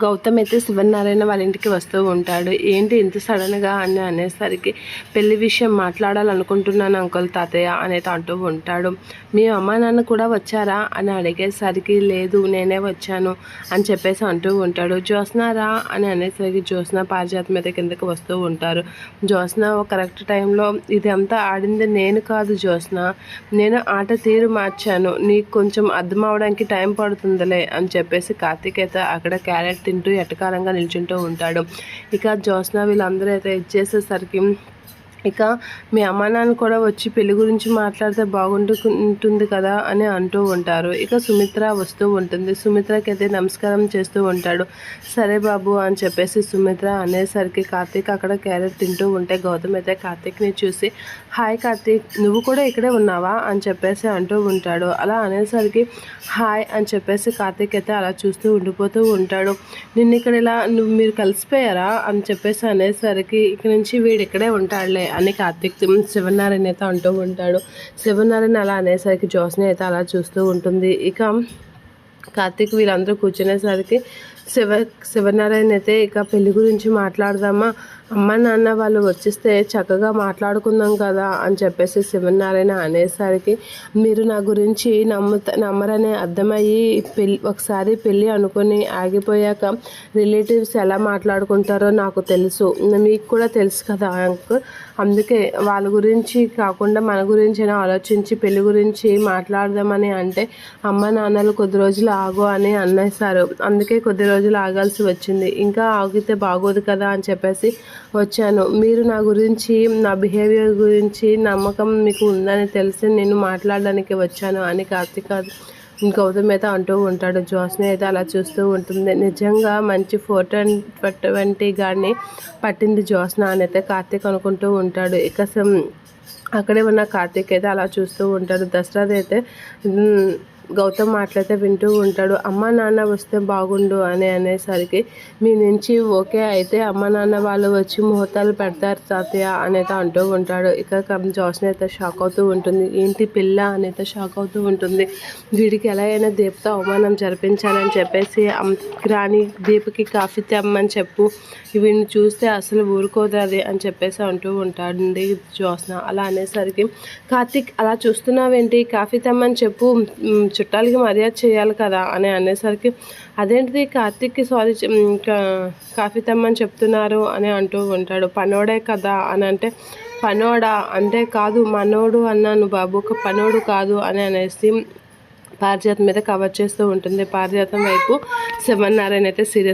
గౌతమ్ అయితే శివనారాయణ వాళ్ళ ఇంటికి వస్తూ ఉంటాడు. ఏంటి ఇంత సడన్గా అని అనేసరికి పెళ్లి విషయం మాట్లాడాలనుకుంటున్నాను అంకుల్ తాతయ్య అనేది అంటూ ఉంటాడు. మీ అమ్మ నాన్న కూడా వచ్చారా అని అడిగేసరికి లేదు నేనే వచ్చాను అని చెప్పేసి అంటూ ఉంటాడు. జ్యోత్స్నారా అని అనేసరికి జ్యోత్స్న పారిజాతం మీద కిందకి వస్తూ ఉంటారు. జ్యోత్స్న కరెక్ట్ టైంలో ఇది అంతా ఆడింది నేను కాదు జ్యోత్స్న, నేను ఆట తీరు మార్చాను, నీకు కొంచెం అర్థం అవడానికి టైం పడుతుందిలే అని చెప్పేసి కార్తీక్ అయితే అక్కడ క్యారెట్ తింటూ ఎటకారంగా నిల్చుంటూ ఉంటాడు. ఇక జ్యోత్స్న వీళ్ళందరూ అయితే ఇచ్చేసేసరికి ఇక మీ అమ్మ నాన్న కూడా వచ్చి పెళ్లి గురించి మాట్లాడితే బాగుంటుంది కదా అని అంటూ ఉంటారు. ఇక సుమిత్ర వస్తూ ఉంటుంది. సుమిత్రకి అయితే నమస్కారం చేస్తూ ఉంటాడు. సరే బాబు అని చెప్పేసి సుమిత్ర అనేసరికి కార్తీక్ అక్కడ క్యారెట్ తింటూ ఉంటే గౌతమ్ అయితే కార్తీక్ని చూసి హాయ్ కార్తీక్, నువ్వు కూడా ఇక్కడే ఉన్నావా అని చెప్పేసి అంటూ ఉంటాడు. అలా అనేసరికి హాయ్ అని చెప్పేసి కార్తీక్ అయితే అలా చూస్తూ ఉండిపోతూ ఉంటాడు. నిన్న ఇక్కడ ఇలా మీరు కలిసిపోయారా అని చెప్పేసి అనేసరికి ఇక నుంచి వీడు ఇక్కడే ఉంటాడులే అని కార్తీక్ శివనారాయణ అయితే అంటూ ఉంటాడు. శివనారాయణ అలా అనేసరికి జ్యోత్స్న అయితే అలా చూస్తూ ఉంటుంది. ఇక కార్తీక్ వీళ్ళందరూ కూర్చునేసరికి శివనారాయణ అయితే ఇక పెళ్లి గురించి మాట్లాడదామా, అమ్మ నాన్న వాళ్ళు వచ్చేస్తే చక్కగా మాట్లాడుకుందాం కదా అని చెప్పేసి శివనారాయణ అనేసరికి మీరు నా గురించి నమ్మరనే అర్థమయ్యి ఒకసారి పెళ్ళి అనుకుని ఆగిపోయాక రిలేటివ్స్ ఎలా మాట్లాడుకుంటారో నాకు తెలుసు, మీకు కూడా తెలుసు కదా అంకుల్, అందుకే వాళ్ళ గురించి కాకుండా మన గురించి ఆలోచించి పెళ్లి గురించి మాట్లాడదామని అంటే అమ్మ నాన్నలు కొద్ది రోజులు ఆగు అని అనేసారు, అందుకే కొద్ది రోజులు ఆగాల్సి వచ్చింది, ఇంకా ఆగితే బాగోదు కదా అని చెప్పేసి వచ్చాను. మీరు నా గురించి నా బిహేవియర్ గురించి నమ్మకం మీకు ఉందని తెలిసి నేను మాట్లాడడానికి వచ్చాను అని కార్తీక్ గౌతమ్ అయితే అంటూ ఉంటాడు. జ్యోత్స్న అయితే అలా చూస్తూ ఉంటుంది. నిజంగా మంచి 420 గాడిని పట్టింది జ్యోత్స్న అని అయితే కార్తీక్ అనుకుంటూ ఉంటాడు. ఇక అక్కడే ఉన్న కార్తీక్ అయితే అలా చూస్తూ ఉంటాడు. దసరా అయితే గౌతమ్ మాటలైతే వింటూ ఉంటాడు. అమ్మ నాన్న వస్తే బాగుండు అని అనేసరికి మీ నుంచి ఓకే అయితే అమ్మ నాన్న వాళ్ళు వచ్చి ముహూర్తాలు పెడతారు తాతయ్య అనేది అంటూ ఉంటాడు. ఇక జ్యోత్స్న అయితే షాక్ అవుతూ ఉంటుంది. ఏంటి పిల్ల అనేది షాక్ అవుతూ ఉంటుంది. వీడికి ఎలా అయినా దీపతో అవమానం జరిపించాలని చెప్పేసి రాణి దీపకి కాఫీ తెమ్మని చెప్పు, వీడిని చూస్తే అసలు ఊరుకోదు అది అని చెప్పేసి అంటూ ఉంటాడండి జ్యోత్స్న. అలా అనేసరికి కార్తీక్ అలా చూస్తున్నావేంటి, కాఫీ తెమ్మని చెప్పు, చుట్టాలకి మర్యాద చేయాలి కదా అని అనేసరికి అదేంటిది కార్తీక్కి సారీ కాఫీ తెమ్మని చెప్తున్నారు అని అంటూ ఉంటాడు. పనోడే కదా అని అంటే పనోడా అంటే కాదు మనోడు అన్నాను బాబు, ఒక పనోడు కాదు అని అనేసి పారిజాతం మీద కవర్ చేస్తూ ఉంటుంది. పారిజాతం వైపు శివనారాయణ అయితే సీరియస్